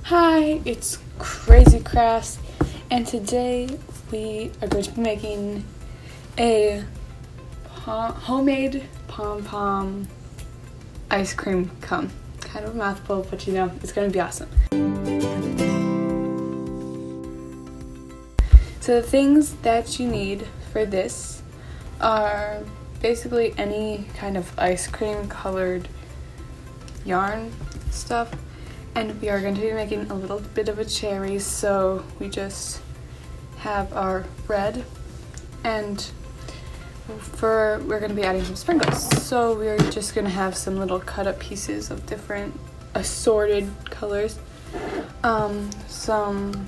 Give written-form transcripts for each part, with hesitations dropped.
Hi, it's Crazy Crafts, and today we are going to be making a homemade pom-pom ice cream cone. Kind of a mouthful, but you know, it's going to be awesome. So the things that you need for this are basically any kind of ice cream colored yarn stuff. And we are going to be making a little bit of a cherry, so we just have our red, and we're going to be adding some sprinkles. So we're just going to have some little cut up pieces of different assorted colors, some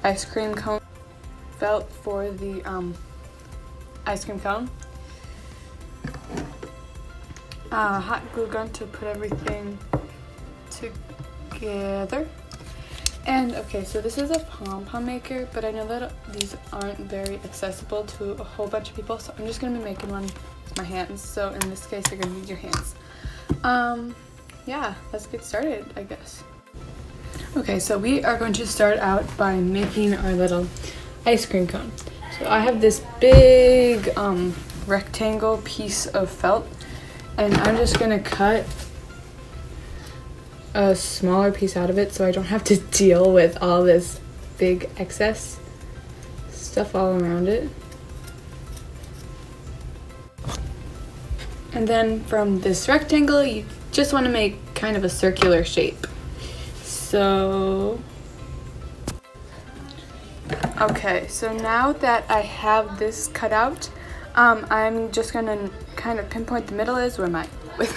ice cream cone felt for the ice cream cone, hot glue gun to put everything together. And okay, so this is a pom-pom maker, but I know that these aren't very accessible to a whole bunch of people, so I'm just going to be making one with my hands. So in this case, you're going to need your hands. Yeah, let's get started, I guess. Okay, so we are going to start out by making our little ice cream cone. So I have this big rectangle piece of felt, and I'm just going to cut a smaller piece out of it so I don't have to deal with all this big excess stuff all around it. And then from this rectangle, you just want to make kind of a circular shape. So, okay, so now that I have this cut out, I'm just gonna kind of pinpoint the middle is with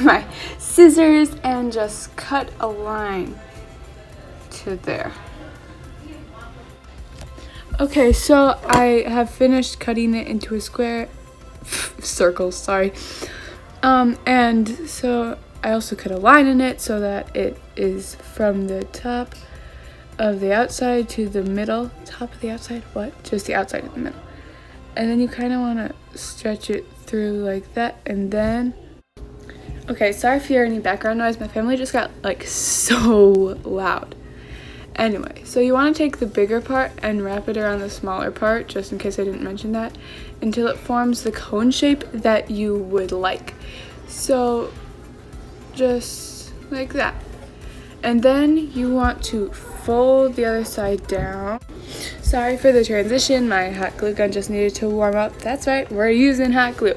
my scissors and just cut a line to there. Okay, so I have finished cutting it into a square circle, sorry. And so I also cut a line in it so that it is from the top of the outside to the middle. Top of the outside? What? Just the outside of the middle. And then you kind of want to stretch it through like that, and then okay, sorry if you hear any background noise. My family just got like so loud. Anyway, so you want to take the bigger part and wrap it around the smaller part, just in case I didn't mention that, until it forms the cone shape that you would like. So just like that. And then you want to fold the other side down. Sorry for the transition, my hot glue gun just needed to warm up. That's right, we're using hot glue.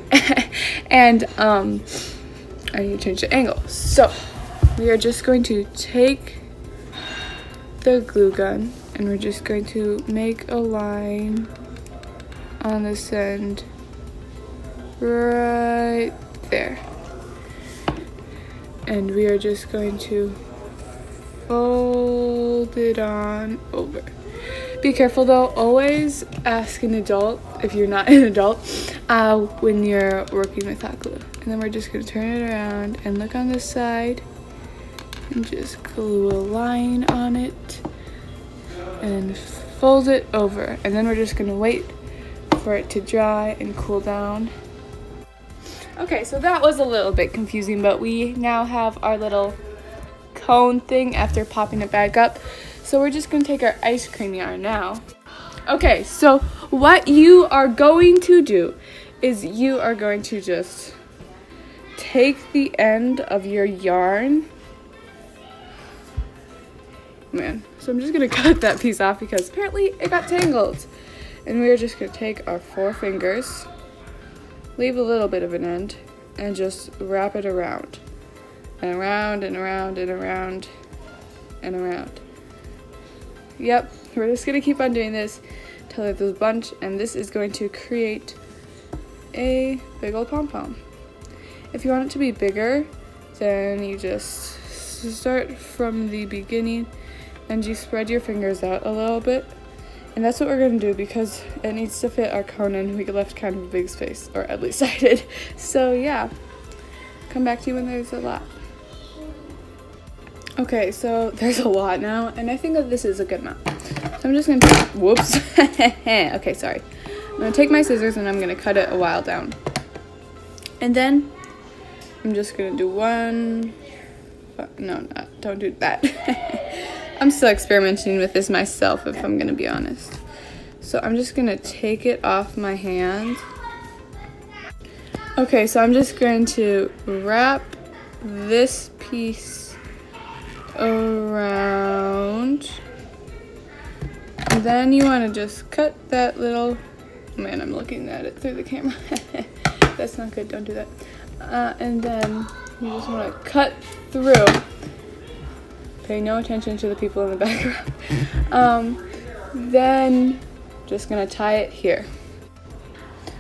And I need to change the angle. So we are just going to take the glue gun and we're just going to make a line on this end right there. And we are just going to fold it on over. Be careful though, always ask an adult if you're not an adult when you're working with hot glue. And then we're just going to turn it around and look on this side and just glue a line on it and fold it over. And then we're just going to wait for it to dry and cool down. Okay, so that was a little bit confusing, but we now have our little cone thing after popping it back up. So we're just going to take our ice cream yarn now. Okay, so what you are going to do is you are going to just take the end of your yarn. Man, so I'm just going to cut that piece off because apparently it got tangled. And we are just going to take our 4 fingers, leave a little bit of an end, and just wrap it around. And around and around and around and around. Yep, we're just going to keep on doing this until there's a bunch, and this is going to create a big old pom-pom. If you want it to be bigger, then you just start from the beginning and you spread your fingers out a little bit. And that's what we're going to do because it needs to fit our cone and we left kind of a big space, or at least I did. So yeah, come back to you when there's a lot. Okay, so there's a lot now, and I think that this is a good amount. So I'm just going to, whoops. Okay, sorry. I'm going to take my scissors and I'm going to cut it a while down. And then I'm just going to do one, no, don't do that. I'm still experimenting with this myself, if I'm gonna be honest. So I'm just gonna take it off my hand. Okay, so I'm just going to wrap this piece around. And then you want to just cut that little, man, I'm looking at it through the camera. That's not good, don't do that. And then you just want to cut through. Pay no attention to the people in the background. Then just gonna tie it here.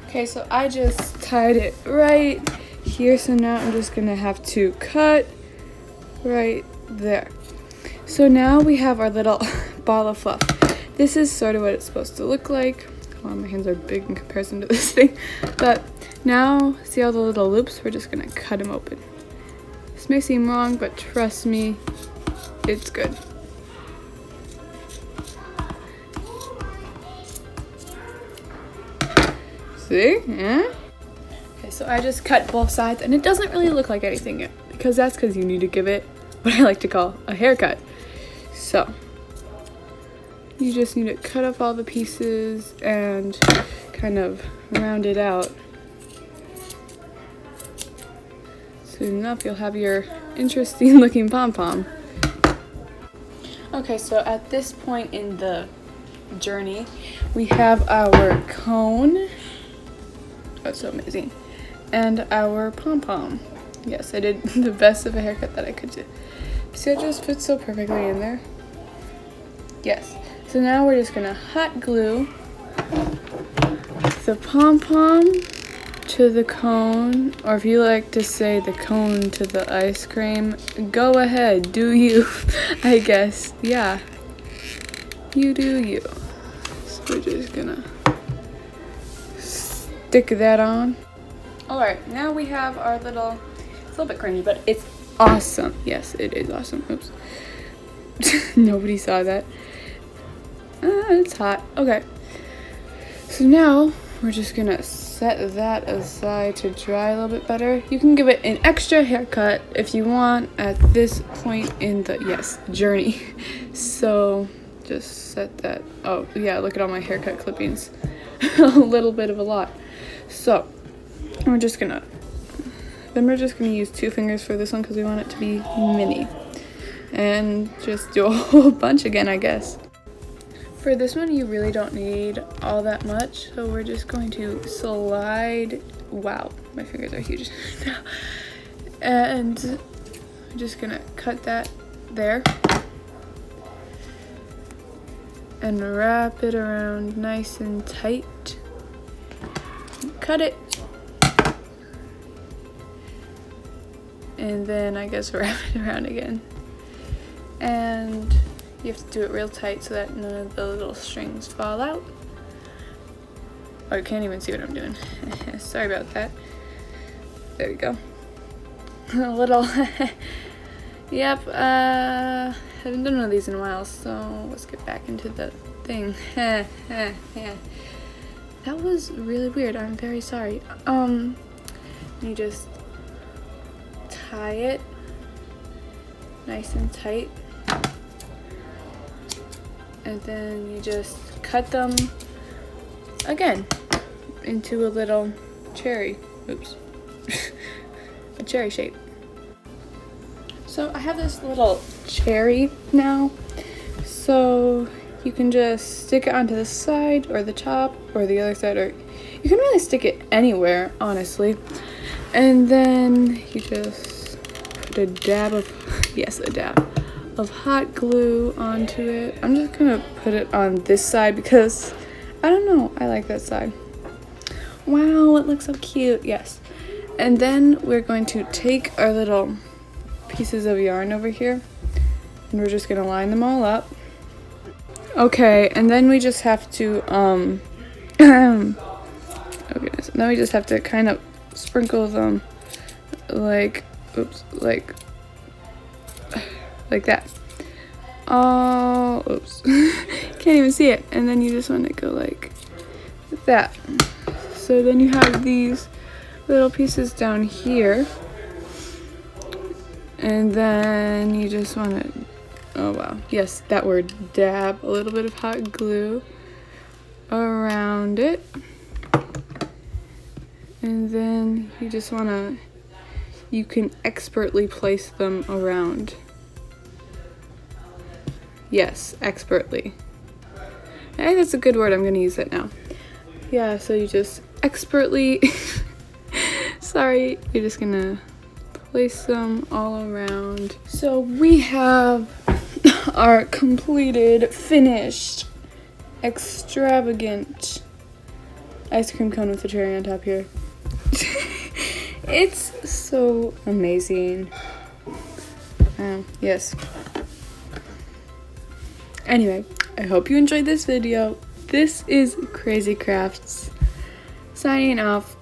Okay, so I just tied it right here, so now I'm just gonna have to cut right there. So now we have our little ball of fluff. This is sort of what it's supposed to look like. Well, my hands are big in comparison to this thing. But now, see all the little loops? We're just gonna cut them open. This may seem wrong, but trust me, it's good. See? Yeah? Okay, so I just cut both sides, and it doesn't really look like anything yet, because that's because you need to give it what I like to call a haircut. So, you just need to cut off all the pieces and kind of round it out. Soon enough, you'll have your interesting looking pom-pom. Okay, so at this point in the journey, we have our cone. That's so amazing. And our pom-pom. Yes, I did the best of a haircut that I could do. See, it just fits so perfectly in there. Yes. So now we're just gonna hot glue the pom-pom to the cone, or if you like to say the cone to the ice cream, go ahead, do you, I guess. Yeah, you do you. So we're just gonna stick that on. Alright, now we have our little, it's a little bit cringy, but it's awesome. Yes, it is awesome. Oops. Nobody saw that. It's hot. Okay. So now we're just gonna set that aside to dry a little bit better. You can give it an extra haircut if you want at this point in the, journey. So just set that. Oh yeah, look at all my haircut clippings. A little bit of a lot. So we're just gonna use 2 fingers for this one because we want it to be mini. And just do a whole bunch again, I guess. For this one, you really don't need all that much, so we're just going to slide. Wow, my fingers are huge now. And I'm just gonna cut that there and wrap it around nice and tight. Cut it. And then I guess wrap it around again. And you have to do it real tight so that none of the little strings fall out. Oh, you can't even see what I'm doing. Sorry about that. There we go. A little. Yep, I haven't done one of these in a while, so let's get back into the thing. Yeah. That was really weird. I'm very sorry. You just tie it nice and tight. And then you just cut them again into a little cherry. Oops. A cherry shape. So I have this little cherry now. So you can just stick it onto the side or the top or the other side, or you can really stick it anywhere, honestly. And then you just put a dab of hot glue onto it. I'm just gonna put it on this side because I don't know, I like that side. Wow, it looks so cute. Yes. And then we're going to take our little pieces of yarn over here and we're just gonna line them all up. Okay, and then we just have to oh goodness. Then we just have to kind of sprinkle them like that. Oh, oops. Can't even see it. And then you just want to go like that. So then you have these little pieces down here. And then you just want to Oh wow. Yes, that word, dab a little bit of hot glue around it. And then you just wanna, you can expertly place them around. Yes, expertly. I think that's a good word, I'm gonna use it now. Yeah, so you just expertly, sorry, you're just gonna place them all around. So we have our completed, finished, extravagant ice cream cone with the cherry on top here. It's so amazing. Yes. Anyway, I hope you enjoyed this video. This is Crazy Crafts signing off.